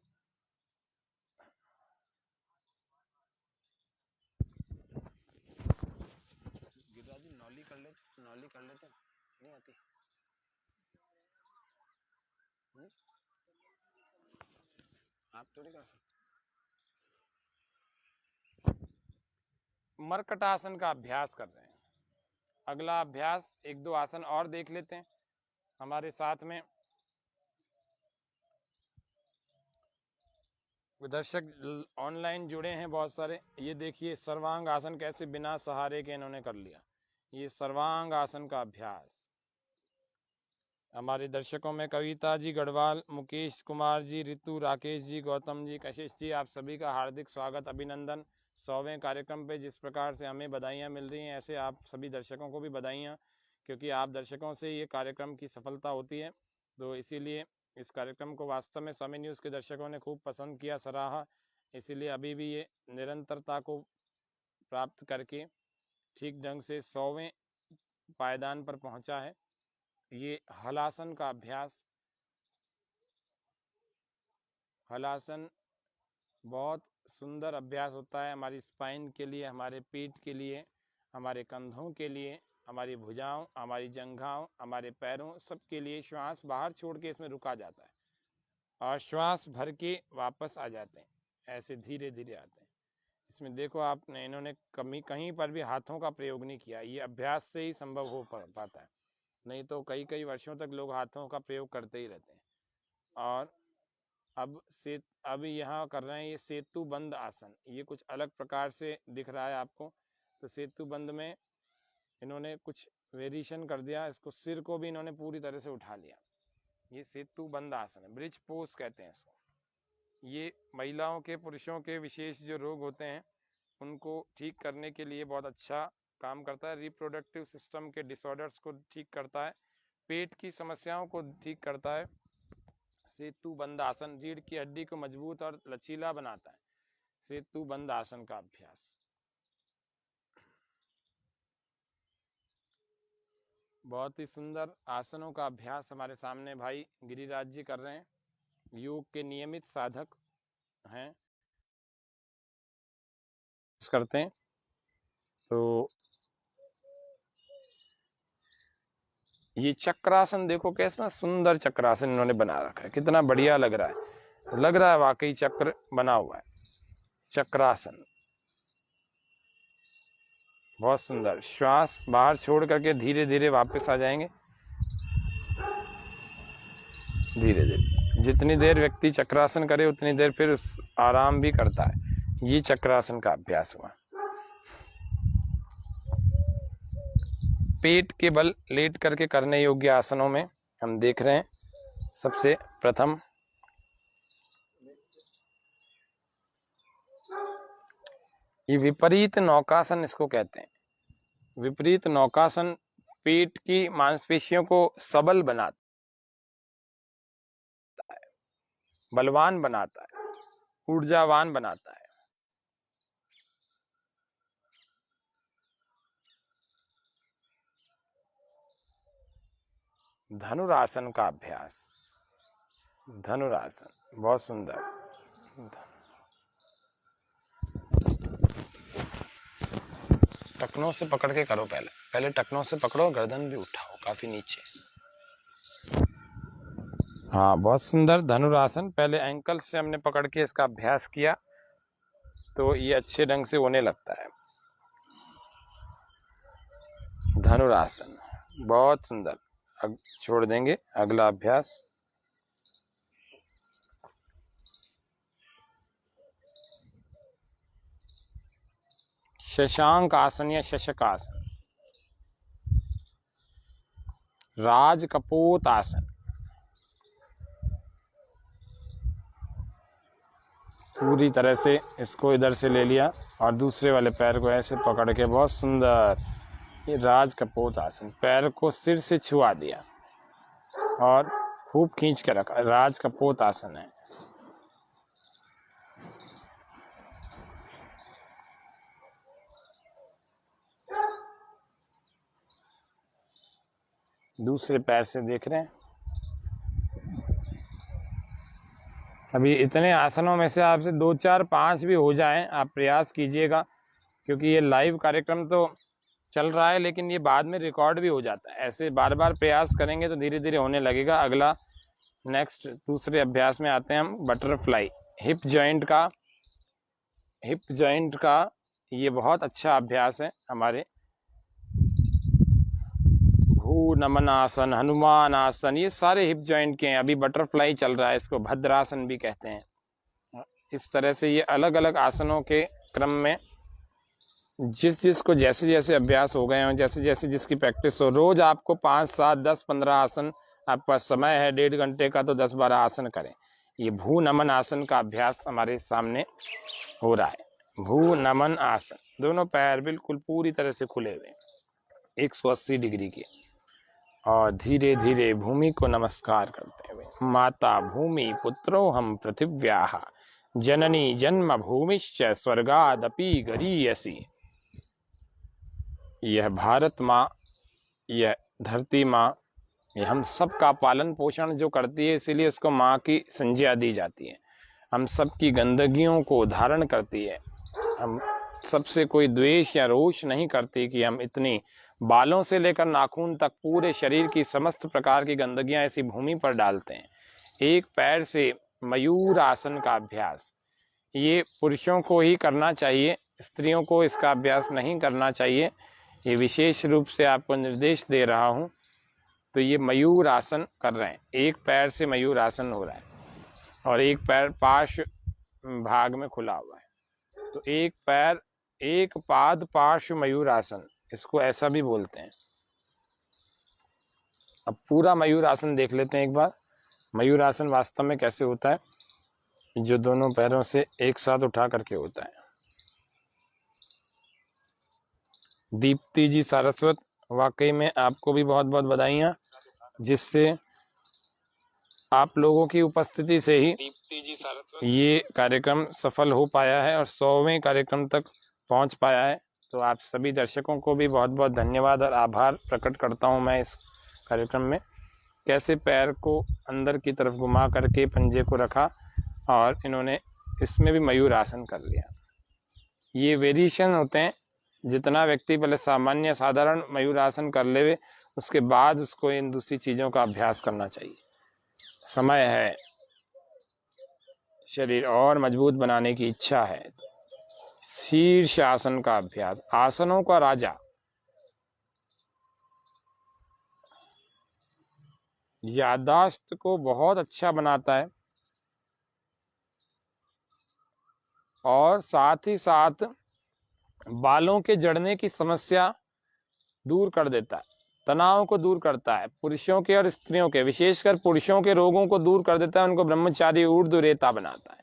S1: गिरिराज जी नौली कर लेते नहीं आती। आप थोड़ी कर सकते। मरकट आसन का अभ्यास कर रहे हैं। अगला अभ्यास 1-2 आसन और देख लेते हैं हमारे साथ में। दर्शक ऑनलाइन जुड़े हैं बहुत सारे। ये देखिए सर्वांग आसन कैसे बिना सहारे के इन्होंने कर लिया। ये सर्वांग आसन का अभ्यास। हमारे दर्शकों में कविता जी गढ़वाल, मुकेश कुमार जी, ऋतु, राकेश जी, गौतम जी, कशिश जी, आप सभी का हार्दिक स्वागत, अभिनंदन 100वें कार्यक्रम पे। जिस प्रकार से हमें बधाइयाँ मिल रही हैं, ऐसे आप सभी दर्शकों को भी बधाइयाँ, क्योंकि आप दर्शकों से ये कार्यक्रम की सफलता होती है। तो इसीलिए इस कार्यक्रम को वास्तव में स्वामी न्यूज़ के दर्शकों ने खूब पसंद किया, सराहा। इसीलिए अभी भी ये निरंतरता को प्राप्त करके ठीक ढंग से 100वें पायदान पर पहुंचा है। ये हलासन का अभ्यास। हलासन बहुत सुंदर अभ्यास होता है हमारी स्पाइन के लिए, हमारे पीठ के लिए, हमारे कंधों के लिए, हमारी भुजाओं, हमारी जंघाओं, हमारे पैरों, सबके लिए। श्वास बाहर छोड़ के इसमें रुका जाता है और श्वास भर के वापस आ जाते हैं, ऐसे धीरे धीरे आते हैं। इसमें देखो आपने, इन्होंने कहीं पर भी हाथों का प्रयोग नहीं किया। ये अभ्यास से ही संभव हो पाता है, नहीं तो कई कई वर्षों तक लोग हाथों का प्रयोग करते ही रहते हैं। और अब यहाँ कर रहे हैं ये सेतु बंद आसन। ये कुछ अलग प्रकार से दिख रहा है आपको। तो सेतु बंद में इन्होंने कुछ वेरिएशन कर दिया, इसको सिर को भी इन्होंने पूरी तरह से उठा लिया। ये सेतु बंद आसन है, ब्रिज पोज कहते हैं इसको। ये महिलाओं के, पुरुषों के विशेष जो रोग होते हैं उनको ठीक करने के लिए बहुत अच्छा काम करता है। रिप्रोडक्टिव सिस्टम के डिसऑर्डर्स को ठीक करता है, पेट की समस्याओं को ठीक करता है। सेतु बंद आसन रीढ़ की हड्डी को मजबूत और लचीला बनाता है। सेतु बंद आसन का अभ्यास बहुत ही सुंदर आसनों का अभ्यास हमारे सामने भाई गिरिराज जी कर रहे हैं। योग के नियमित साधक हैं, करते हैं। तो ये चक्रासन देखो, कैसा सुंदर चक्रासन इन्होंने बना रखा है, कितना बढ़िया लग रहा है। लग रहा है वाकई चक्र बना हुआ है। चक्रासन बहुत सुंदर। श्वास बाहर छोड़ करके धीरे धीरे वापस आ जाएंगे, धीरे धीरे। जितनी देर व्यक्ति चक्रासन करे उतनी देर फिर आराम भी करता है। ये चक्रासन का अभ्यास हुआ। पेट के बल लेट करके करने योग्य आसनों में हम देख रहे हैं। सबसे प्रथम ये विपरीत नौकासन इसको कहते हैं। विपरीत नौकासन पेट की मांसपेशियों को सबल बनाता है, बलवान बनाता है, ऊर्जावान बनाता है। धनुरासन का अभ्यास। धनुरासन बहुत सुंदर। टखनों से पकड़ के करो, पहले टखनों से पकड़ो, गर्दन भी उठाओ काफी नीचे। हाँ बहुत सुंदर धनुरासन। पहले एंकल से हमने पकड़ के इसका अभ्यास किया तो ये अच्छे ढंग से होने लगता है। धनुरासन बहुत सुंदर। अब छोड़ देंगे, अगला अभ्यास। शशांक आसन या शशक आसन। राज कपोत आसन। पूरी तरह से इसको इधर से ले लिया और दूसरे वाले पैर को ऐसे पकड़ के, बहुत सुंदर। ये राज कपोत आसन। पैर को सिर से छुआ दिया और खूब खींच के रखा। राज कपोत आसन है। दूसरे पैर से देख रहे हैं। अभी इतने आसनों में से आपसे 2 4 5 भी हो जाएं, आप प्रयास कीजिएगा, क्योंकि ये लाइव कार्यक्रम तो चल रहा है लेकिन ये बाद में रिकॉर्ड भी हो जाता है। ऐसे बार बार प्रयास करेंगे तो धीरे धीरे होने लगेगा। अगला नेक्स्ट दूसरे अभ्यास में आते हैं हम, बटरफ्लाई। हिप जॉइंट का ये बहुत अच्छा अभ्यास है हमारे। भू नमन आसन, हनुमान आसन, ये सारे हिप जॉइंट के हैं। अभी बटरफ्लाई चल रहा है, इसको भद्रासन भी कहते हैं। इस तरह से ये अलग अलग आसनों के क्रम में जिसको जैसे जैसे अभ्यास हो गए हों, जैसे जैसे जिसकी प्रैक्टिस हो, रोज आपको 5 7 10 15 आसन, आपके पास समय है 1.5 घंटे का तो 10 12 आसन करें। ये भू नमन आसन का अभ्यास हमारे सामने हो रहा है। भू नमन आसन, दोनों पैर बिल्कुल पूरी तरह से खुले हुए 180 डिग्री के, और धीरे धीरे भूमि को नमस्कार करते हुए, माता भूमि पुत्रो हम पृथिव्याः जननी जन्म भूमिश्च स्वर्गादपि गरीयसी। यह भारत माँ, यह धरती माँ, ये हम सब का पालन पोषण जो करती है, इसीलिए इसको माँ की संज्ञा दी जाती है। हम सब की गंदगियों को धारण करती है। हम सबसे कोई द्वेष या रोष नहीं करती कि हम इतनी बालों से लेकर नाखून तक पूरे शरीर की समस्त प्रकार की गंदगियां ऐसी भूमि पर डालते हैं। एक पैर से मयूर आसन का अभ्यास, ये पुरुषों को ही करना चाहिए, स्त्रियों को इसका अभ्यास नहीं करना चाहिए। ये विशेष रूप से आपको निर्देश दे रहा हूं। तो ये मयूर आसन कर रहे हैं, एक पैर से मयूर आसन हो रहा है और एक पैर पार्श्व भाग में खुला हुआ है। तो एक पाद पार्श्व मयूर आसन, इसको ऐसा भी बोलते हैं। अब पूरा मयूर आसन देख लेते हैं एक बार। मयूर आसन वास्तव में कैसे होता है, जो दोनों पैरों से एक साथ उठा करके होता है। दीप्ति जी सारस्वत, वाकई में आपको भी बहुत बहुत बधाइयाँ, जिससे आप लोगों की उपस्थिति से ही ये कार्यक्रम सफल हो पाया है और 100वें कार्यक्रम तक पहुंच पाया है। तो आप सभी दर्शकों को भी बहुत बहुत धन्यवाद और आभार प्रकट करता हूं मैं इस कार्यक्रम में। कैसे पैर को अंदर की तरफ घुमा करके पंजे को रखा और इन्होंने इसमें भी मयूर आसन कर लिया। ये वेरिएशन होते हैं। जितना व्यक्ति पहले सामान्य साधारण मयूर आसन कर ले, उसके बाद उसको इन दूसरी चीज़ों का अभ्यास करना चाहिए। समय है, शरीर और मजबूत बनाने की इच्छा है। शीर्ष आसन का अभ्यास, आसनों का राजा। याददाश्त को बहुत अच्छा बनाता है और साथ ही साथ बालों के जड़ने की समस्या दूर कर देता है, तनाव को दूर करता है। पुरुषों के और स्त्रियों के, विशेषकर पुरुषों के रोगों को दूर कर देता है, उनको ब्रह्मचारी ऊर्ध्वरेता बनाता है।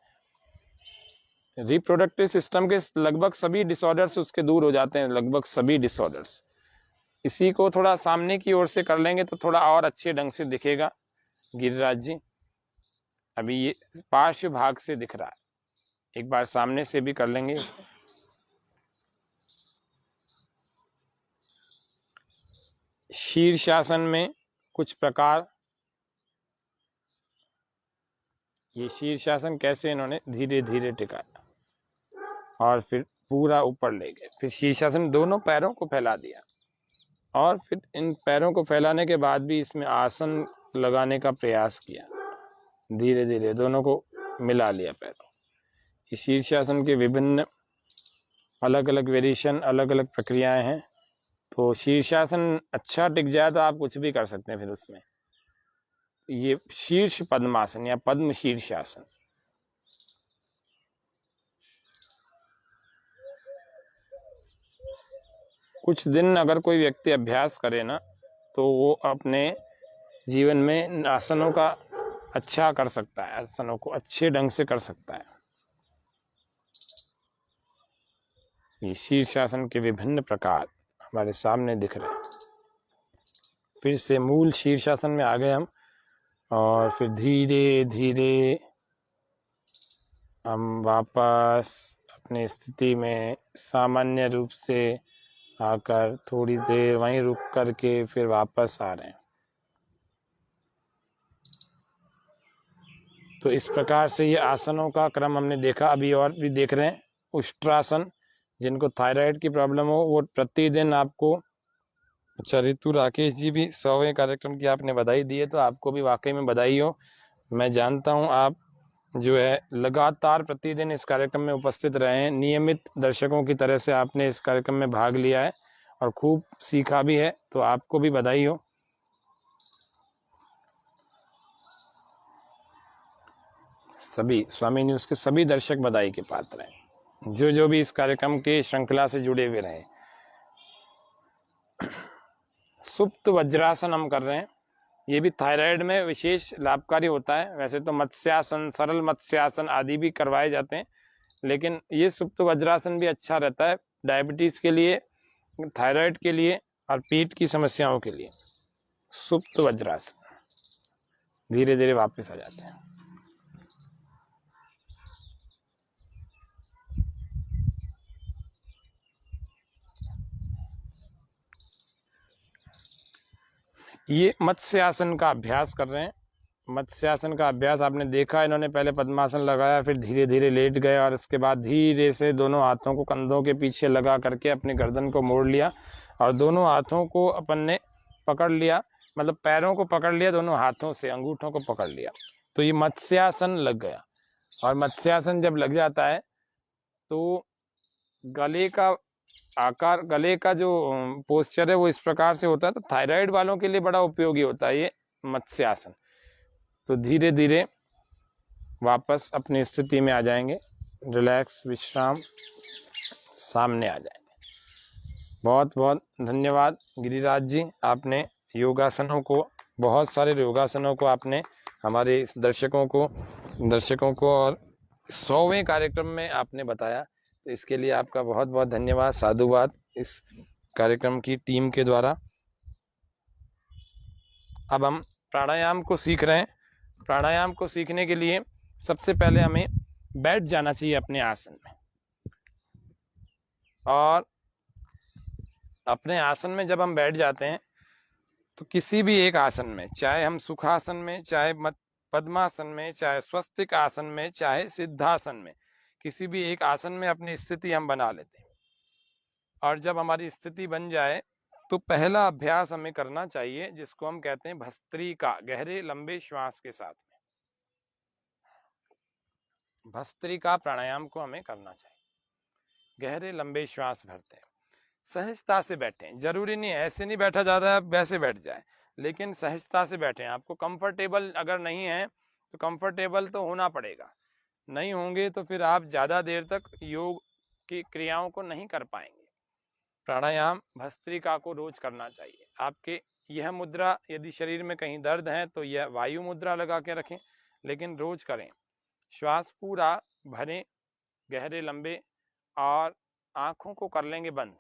S1: रिप्रोडक्टिव सिस्टम के लगभग सभी डिसऑर्डर्स उसके दूर हो जाते हैं, लगभग सभी डिसऑर्डर्स। इसी को थोड़ा सामने की ओर से कर लेंगे तो थोड़ा और अच्छे ढंग से दिखेगा गिरिराज जी। अभी ये पार्श्व भाग से दिख रहा है, एक बार सामने से भी कर लेंगे इसको। शीर्षासन में कुछ प्रकार ये शीर्षासन कैसे इन्होंने धीरे धीरे टिकाया और फिर पूरा ऊपर ले गए। फिर शीर्षासन दोनों पैरों को फैला दिया और फिर इन पैरों को फैलाने के बाद भी इसमें आसन लगाने का प्रयास किया। धीरे धीरे दोनों को मिला लिया पैरों। इस शीर्षासन के विभिन्न अलग अलग वेरिएशन, अलग अलग प्रक्रियाएं हैं। तो शीर्षासन अच्छा टिक जाए तो आप कुछ भी कर सकते हैं। फिर उसमें ये शीर्ष पद्मासन या पद्म शीर्षासन, कुछ दिन अगर कोई व्यक्ति अभ्यास करे ना तो वो अपने जीवन में आसनों का अच्छा कर सकता है, आसनों को अच्छे ढंग से कर सकता है। ये शीर्षासन के विभिन्न प्रकार हमारे सामने दिख रहे हैं। फिर से मूल शीर्षासन में आ गए हम और फिर धीरे धीरे हम वापस अपनी स्थिति में सामान्य रूप से आकर थोड़ी देर वहीं रुक करके फिर वापस आ रहे हैं। तो इस प्रकार से ये आसनों का क्रम हमने देखा। अभी और भी देख रहे हैं उष्ट्रासन। जिनको थायराइड की प्रॉब्लम हो वो प्रतिदिन आपको, अच्छा ऋतु राकेश जी भी 100वें कार्यक्रम की आपने बधाई दी है, तो आपको भी वाकई में बधाई हो। मैं जानता हूं आप जो है लगातार प्रतिदिन इस कार्यक्रम में उपस्थित रहे हैं, नियमित दर्शकों की तरह से आपने इस कार्यक्रम में भाग लिया है और खूब सीखा भी है, तो आपको भी बधाई हो। सभी स्वामी न्यूज के सभी दर्शक बधाई के पात्र हैं, जो भी इस कार्यक्रम के श्रृंखला से जुड़े हुए रहे। सुप्त वज्रासन हम कर रहे हैं। ये भी थायराइड में विशेष लाभकारी होता है। वैसे तो मत्स्यासन, सरल मत्स्यासन आदि भी करवाए जाते हैं, लेकिन ये सुप्त वज्रासन भी अच्छा रहता है डायबिटीज के लिए, थायराइड के लिए और पेट की समस्याओं के लिए। सुप्त वज्रासन, धीरे धीरे वापस आ जाते हैं। ये मत्स्यासन का अभ्यास कर रहे हैं। मत्स्यासन का अभ्यास आपने देखा, इन्होंने पहले पद्मासन लगाया, फिर धीरे धीरे लेट गए और उसके बाद धीरे से दोनों हाथों को कंधों के पीछे लगा करके अपनी गर्दन को मोड़ लिया और दोनों हाथों को अपन ने पकड़ लिया, मतलब पैरों को पकड़ लिया, दोनों हाथों से अंगूठों को पकड़ लिया, तो ये मत्स्यासन लग गया। और मत्स्यासन जब लग जाता है तो गले का आकार, गले का जो पोस्चर है वो इस प्रकार से होता है। तो थायराइड वालों के लिए बड़ा उपयोगी होता है ये मत्स्यासन। तो धीरे धीरे वापस अपनी स्थिति में आ जाएंगे, रिलैक्स, विश्राम, सामने आ जाएंगे। बहुत बहुत धन्यवाद गिरिराज जी, आपने योगासनों को, बहुत सारे योगासनों को आपने हमारे दर्शकों को और 100वें कार्यक्रम में आपने बताया, तो इसके लिए आपका बहुत बहुत धन्यवाद, साधुवाद इस कार्यक्रम की टीम के द्वारा। अब हम प्राणायाम को सीख रहे हैं। प्राणायाम को सीखने के लिए सबसे पहले हमें बैठ जाना चाहिए अपने आसन में, और अपने आसन में जब हम बैठ जाते हैं तो किसी भी एक आसन में, चाहे हम सुखासन में, चाहे पद्मासन में, चाहे स्वस्तिक आसन में, चाहे सिद्धासन में, किसी भी एक आसन में अपनी स्थिति हम बना लेते हैं। और जब हमारी स्थिति बन जाए तो पहला अभ्यास हमें करना चाहिए जिसको हम कहते हैं भस्त्रिका, गहरे लंबे श्वास के साथ में भस्त्रिका प्राणायाम को हमें करना चाहिए। गहरे लंबे श्वास भरते हैं, सहजता से बैठें। जरूरी नहीं है ऐसे नहीं बैठा जाता है वैसे बैठ जाए, लेकिन सहजता से बैठें। आपको कंफर्टेबल अगर नहीं है तो कंफर्टेबल तो होना पड़ेगा, नहीं होंगे तो फिर आप ज़्यादा देर तक योग की क्रियाओं को नहीं कर पाएंगे। प्राणायाम भस्त्रिका को रोज करना चाहिए। आपके यह मुद्रा, यदि शरीर में कहीं दर्द है तो यह वायु मुद्रा लगा के रखें, लेकिन रोज करें। श्वास पूरा भरें, गहरे लंबे, और आंखों को कर लेंगे बंद।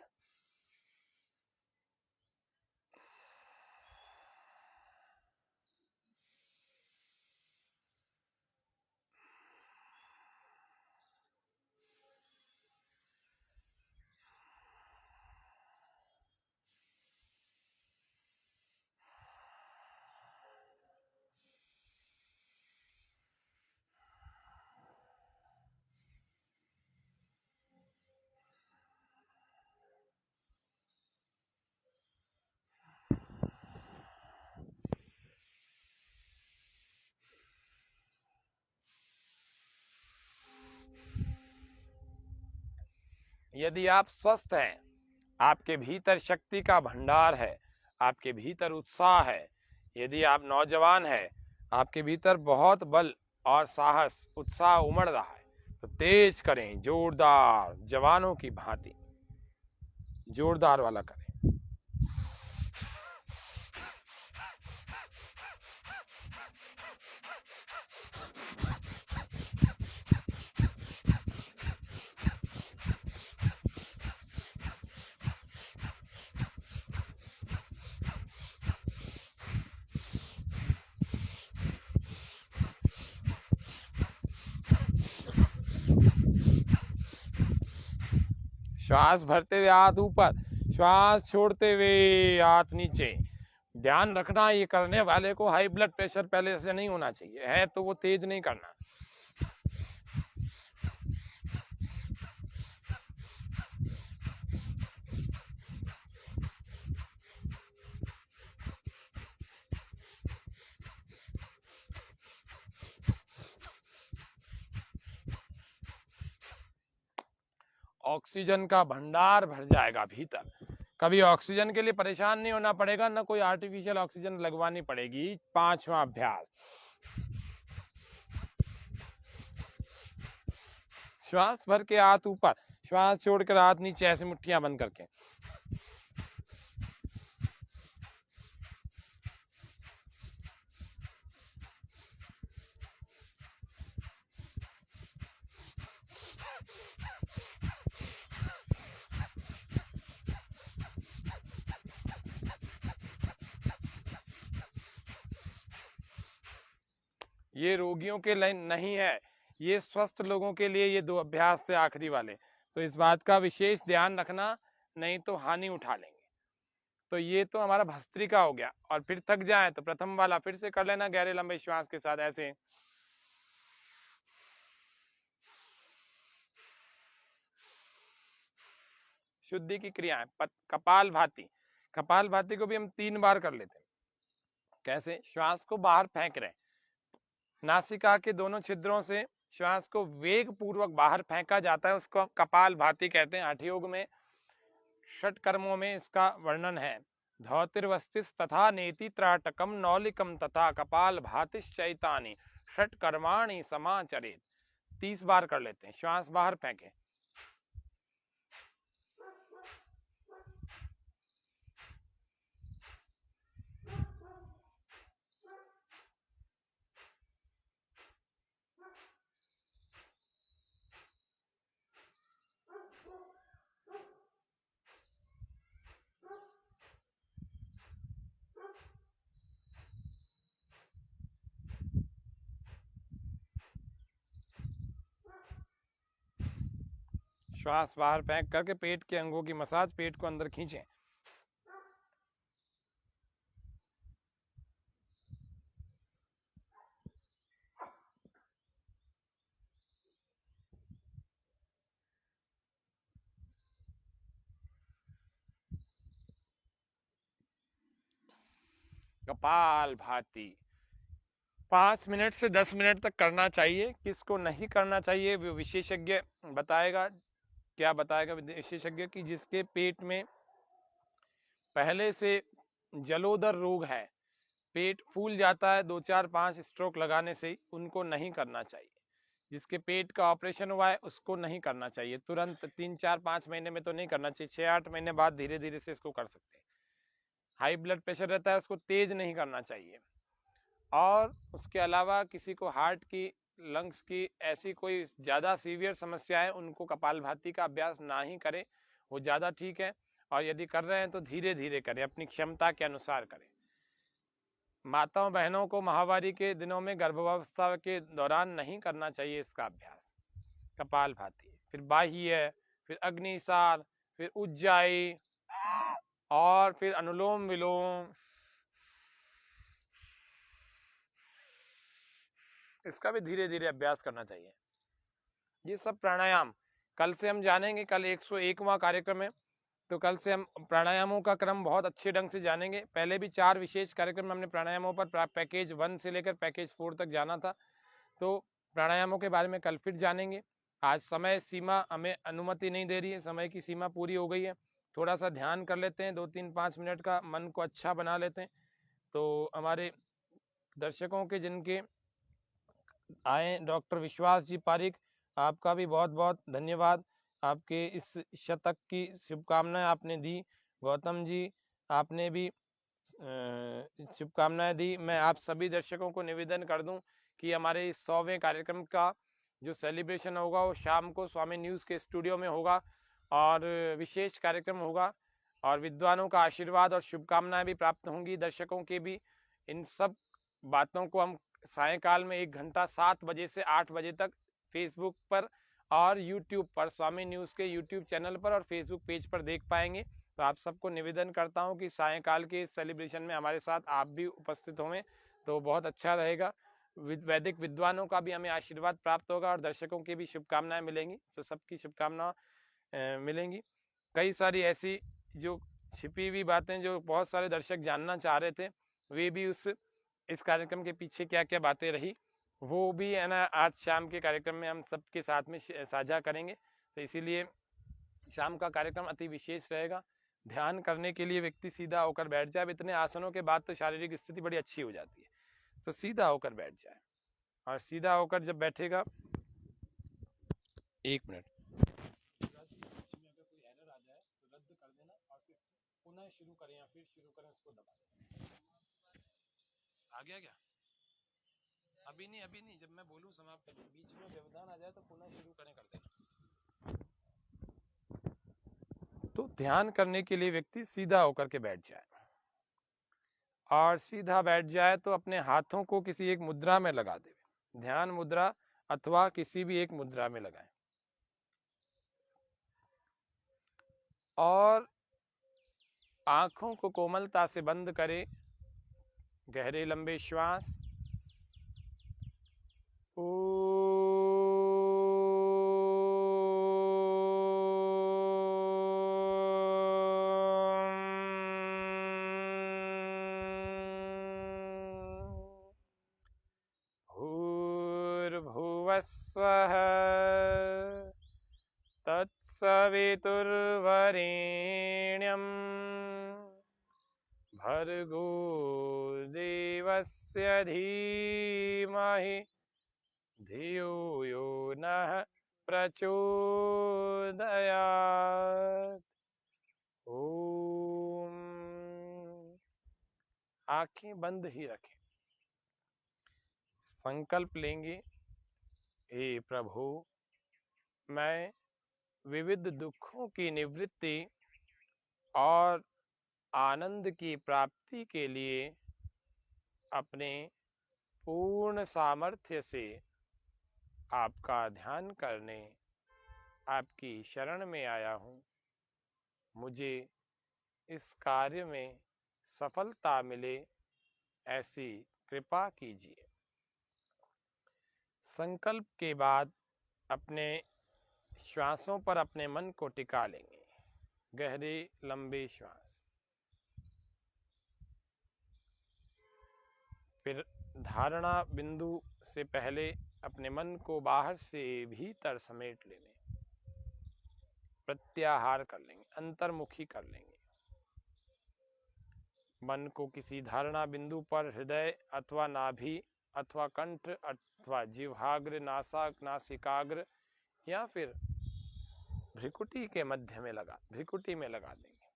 S1: यदि आप स्वस्थ हैं, आपके भीतर शक्ति का भंडार है, आपके भीतर उत्साह है, यदि आप नौजवान हैं, आपके भीतर बहुत बल और साहस उत्साह उमड़ रहा है, तो तेज करें, जोरदार जवानों की भांति जोरदार वाला करें। श्वास भरते हुए हाथ ऊपर, श्वास छोड़ते हुए हाथ नीचे। ध्यान रखना, ये करने वाले को हाई ब्लड प्रेशर पहले से नहीं होना चाहिए, है तो वो तेज नहीं करना। ऑक्सीजन का भंडार भर जाएगा भीतर। कभी ऑक्सीजन के लिए परेशान नहीं होना पड़ेगा, ना कोई आर्टिफिशियल ऑक्सीजन लगवानी पड़ेगी। 5वां अभ्यास, श्वास भर के हाथ ऊपर, श्वास छोड़कर हाथ नीचे, ऐसे मुट्ठियां बंद करके। ये रोगियों के लिए नहीं है, ये स्वस्थ लोगों के लिए ये 2 अभ्यास से आखिरी वाले, तो इस बात का विशेष ध्यान रखना, नहीं तो हानि उठा लेंगे। तो ये तो हमारा भस्त्रिका हो गया। और फिर थक जाए तो प्रथम वाला फिर से कर लेना गहरे लंबे श्वास के साथ, ऐसे। शुद्धि की क्रियाएं, कपाल भाती। कपाल भाती को भी हम 3 बार कर लेते हैं। कैसे? श्वास को बाहर फेंक रहे, नासिका के दोनों छिद्रों से श्वास को वेग पूर्वक बाहर फेंका जाता है, उसको कपाल भाती कहते हैं। हठ योग में षट कर्मों में इसका वर्णन है। धौतिर्वस्तिस तथा नेति त्राटकम नौलिकम तथा कपाल भातिश्चैतानि षट कर्माणि समाचरेत। 30 बार कर लेते हैं। श्वास बाहर फेंके, श्वास बाहर फेंक करके पेट के अंगों की मसाज, पेट को अंदर खींचें। कपाल भाती 5 मिनट से 10 मिनट तक करना चाहिए। किसको नहीं करना चाहिए वो विशेषज्ञ बताएगा। क्या बताएगा विशेषज्ञ? की जिसके पेट में पहले से जलोदर रोग है, पेट फूल जाता है 2 4 5 स्ट्रोक लगाने से, उनको नहीं करना चाहिए। जिसके पेट का ऑपरेशन हुआ है उसको नहीं करना चाहिए तुरंत। 3 4 5 महीने में तो नहीं करना चाहिए, 6 8 महीने बाद धीरे धीरे से इसको कर सकते हैं। हाई ब्लड प्रेशर रहता है, उसको तेज नहीं करना चाहिए। और उसके अलावा किसी को हार्ट की, लंग्स की ऐसी कोई ज़्यादा सीवियर समस्या है, उनको कपालभाति का अभ्यास ना ही करें, वो ज़्यादा ठीक है। और यदि कर रहे हैं तो धीरे धीरे करें, अपनी क्षमता के अनुसार करें। माताओं बहनों को माहवारी के दिनों में, गर्भावस्था के दौरान नहीं करना चाहिए इसका अभ्यास, कपालभाति। फिर बाह्य, फिर अग्निसार, फिर उज्जाई, और फिर अनुलोम विलोम। इसका भी धीरे धीरे अभ्यास करना चाहिए। ये सब प्राणायाम कल से हम जानेंगे। कल 101वां कार्यक्रम है, तो कल से हम प्राणायामों का क्रम बहुत अच्छे ढंग से जानेंगे। पहले भी 4 विशेष कार्यक्रम हमने प्राणायामों पर पैकेज 1 से लेकर पैकेज 4 तक जाना था, तो प्राणायामों के बारे में कल फिर जानेंगे। आज समय सीमा हमें अनुमति नहीं दे रही है, समय की सीमा पूरी हो गई है। थोड़ा सा ध्यान कर लेते हैं, 2-3-5 मिनट का, मन को अच्छा बना लेते हैं। तो हमारे दर्शकों के जिनके आए, डॉक्टर विश्वास जी पारिक, आपका भी बहुत बहुत धन्यवाद। आपके इस शतक की शुभकामनाएं आपने दी। गौतम जी, आपने भी शुभकामनाएं दी। मैं आप सभी दर्शकों को निवेदन कर दूं कि हमारे इस 100वें कार्यक्रम का जो सेलिब्रेशन होगा वो शाम को स्वामी न्यूज़ के स्टूडियो में होगा और विशेष कार्यक्रम होगा और विद्वानों का आशीर्वाद और शुभकामनाएं भी प्राप्त होंगी, दर्शकों के भी। इन सब बातों को हम सायंकाल में 1 घंटा 7 बजे से 8 बजे तक फेसबुक पर और यूट्यूब पर, स्वामी न्यूज़ के यूट्यूब चैनल पर और फेसबुक पेज पर देख पाएंगे। तो आप सबको निवेदन करता हूं कि सायंकाल के सेलिब्रेशन में हमारे साथ आप भी उपस्थित होंगे तो बहुत अच्छा रहेगा। वैदिक विद्वानों का भी हमें आशीर्वाद प्राप्त होगा और दर्शकों की भी शुभकामनाएं मिलेंगी। तो सबकी शुभकामनाएं मिलेंगी। कई सारी ऐसी जो छिपी हुई बातें जो बहुत सारे दर्शक जानना चाह रहे थे, वे भी इस कार्यक्रम के पीछे क्या क्या बातें रही, वो भी है ना आज शाम के कार्यक्रम में हम सबके साथ में साझा करेंगे। तो इसीलिए शाम का कार्यक्रम अति विशेष रहेगा। ध्यान करने के लिए व्यक्ति सीधा होकर बैठ जाए। अब इतने आसनों के बाद तो शारीरिक स्थिति बड़ी अच्छी हो जाती है, तो सीधा होकर बैठ जाए और सीधा होकर जब बैठेगा, 1 मिनट, कोई एरर आ जाए तो रद्द कर देना और फिर पुनः शुरू करें या फिर शुरू करें, उसको दबा दें। आ गया क्या? अभी नहीं, जब मैं बोलूं समाप्त करें, बीच में व्यवधान आ जाए तो पुनः शुरू करें कर देना। तो ध्यान करने के लिए व्यक्ति सीधा होकर के बैठ जाए और सीधा बैठ जाए तो अपने हाथों को किसी एक मुद्रा में लगा दे, ध्यान मुद्रा अथवा किसी भी एक मुद्रा में लगाएं और आंखों को कोमलता से बंद करें। गहरे लंबे श्वास। भूर्भुवस्वः तत्सवितुर्वरेण्यं भर्गो देवस्य धीमहि धियो यो नः प्रचोदयात्। ओम। आंखें बंद ही रखें। संकल्प लेंगे, हे प्रभु, मैं विविध दुखों की निवृत्ति और आनंद की प्राप्ति के लिए अपने पूर्ण सामर्थ्य से आपका ध्यान करने आपकी शरण में आया हूँ। मुझे इस कार्य में सफलता मिले, ऐसी कृपा कीजिए। संकल्प के बाद अपने श्वासों पर अपने मन को टिका लेंगे। गहरे लंबे श्वास। फिर धारणा बिंदु से पहले अपने मन को बाहर से भीतर समेट लेंगे, प्रत्याहार कर लेंगे, अंतर्मुखी कर लेंगे। मन को किसी धारणा बिंदु पर हृदय अथवा नाभि अथवा कंठ अथवा जिह्वाग्र, नासिकाग्र या फिर भ्रिकुटी के मध्य में भ्रिकुटी में लगा देंगे,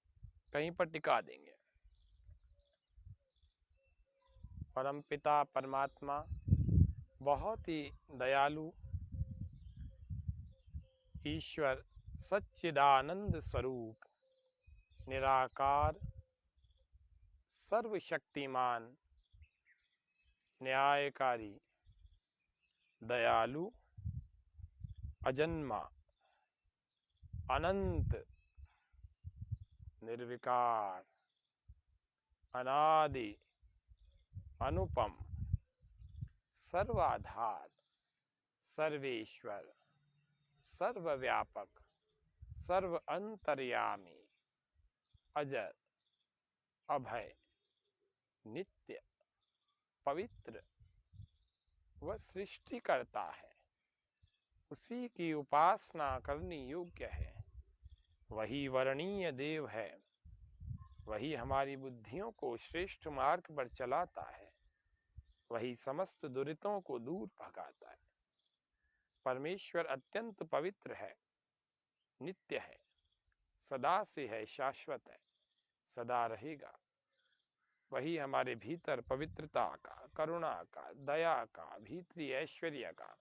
S1: कहीं पर टिका देंगे। परमपिता परमात्मा बहुत ही दयालु ईश्वर, सच्चिदानंद स्वरूप, निराकार, सर्वशक्तिमान, न्यायकारी, दयालु, अजन्मा, अनंत, निर्विकार, अनादि, अनुपम, सर्वाधार, सर्वेश्वर, सर्वव्यापक, सर्व अंतर्यामी, अजर, अभय, नित्य, पवित्र व सृष्टि करता है। उसी की उपासना करनी योग्य है। वही वरणीय देव है, वही हमारी बुद्धियों को श्रेष्ठ मार्ग पर चलाता है, वही समस्त दुरितों को दूर भगाता है। परमेश्वर अत्यंत पवित्र है, नित्य है, सदा से है, शाश्वत है, सदा रहेगा। वही हमारे भीतर पवित्रता का, करुणा का, दया का, भीतरी ऐश्वर्य का,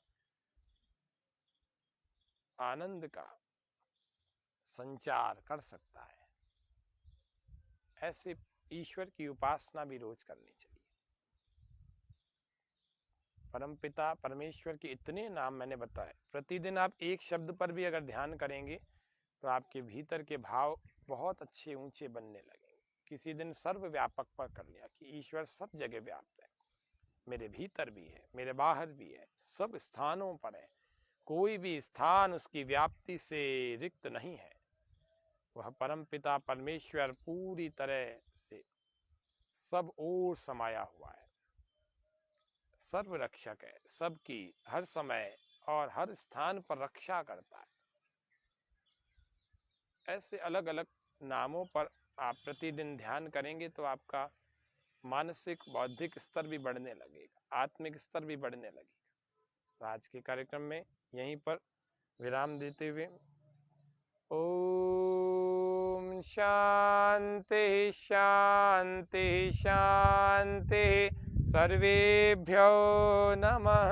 S1: आनंद का संचार कर सकता है। ऐसे ईश्वर की उपासना भी रोज करनी चाहिए। परमपिता परमेश्वर के इतने नाम मैंने बताए, प्रतिदिन आप एक शब्द पर भी अगर ध्यान करेंगे तो आपके भीतर के भाव बहुत अच्छे ऊंचे बनने लगेंगे। किसी दिन सर्वव्यापक पर कर लिया कि ईश्वर सब जगह व्याप्त है, मेरे भीतर भी है, मेरे बाहर भी है, सब स्थानों पर है, कोई भी स्थान उसकी व्याप्ति से रिक्त नहीं है। वह परमपिता परमेश्वर पूरी तरह से सब ओर समाया हुआ है, सर्व रक्षक है, सबकी हर समय और हर स्थान पर रक्षा करता है। ऐसे अलग अलग नामों पर आप प्रतिदिन ध्यान करेंगे तो आपका मानसिक बौद्धिक स्तर भी बढ़ने लगेगा, आत्मिक स्तर भी बढ़ने लगेगा। तो आज के कार्यक्रम में यहीं पर विराम देते हुए ओम शांति शांति शांति, सर्वेभ्यो नमः।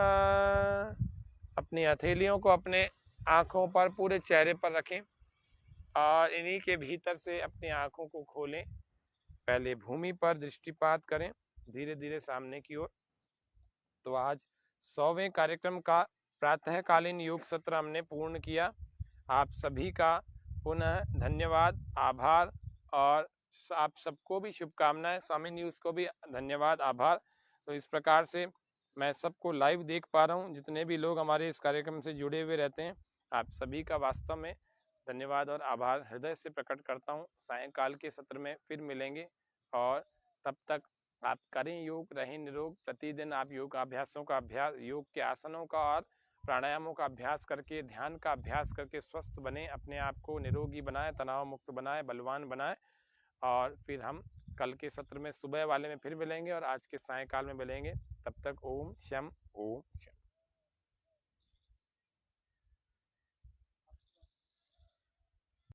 S1: अपनी हथेलियों को अपने आंखों पर, पूरे चेहरे पर रखें और इन्हीं के भीतर से अपनी आंखों को खोलें। पहले भूमि पर दृष्टिपात करें, धीरे धीरे सामने की ओर। तो आज 100वें कार्यक्रम का प्रातःकालीन योग सत्र हमने पूर्ण किया। आप सभी का पुनः धन्यवाद, आभार, और आप सबको भी शुभकामनाएं। स्वामी न्यूज को भी धन्यवाद, आभार। तो इस प्रकार से मैं सबको लाइव देख पा रहा हूँ, जितने भी लोग हमारे इस कार्यक्रम से जुड़े हुए रहते हैं, आप सभी का वास्तव में धन्यवाद और आभार हृदय से प्रकट करता हूँ। सायंकाल के सत्र में फिर मिलेंगे और तब तक आप करें योग, रहें निरोग। प्रतिदिन आप योग अभ्यासों का अभ्यास, योग के आसनों का और प्राणायामों का अभ्यास करके, ध्यान का अभ्यास करके स्वस्थ बने, अपने आप को निरोगी बनाए, तनाव मुक्त बनाए, बलवान बनाए। और फिर हम कल के सत्र में सुबह वाले में फिर मिलेंगे और आज के सायंकाल में मिलेंगे। तब तक ओम शम ओम शम।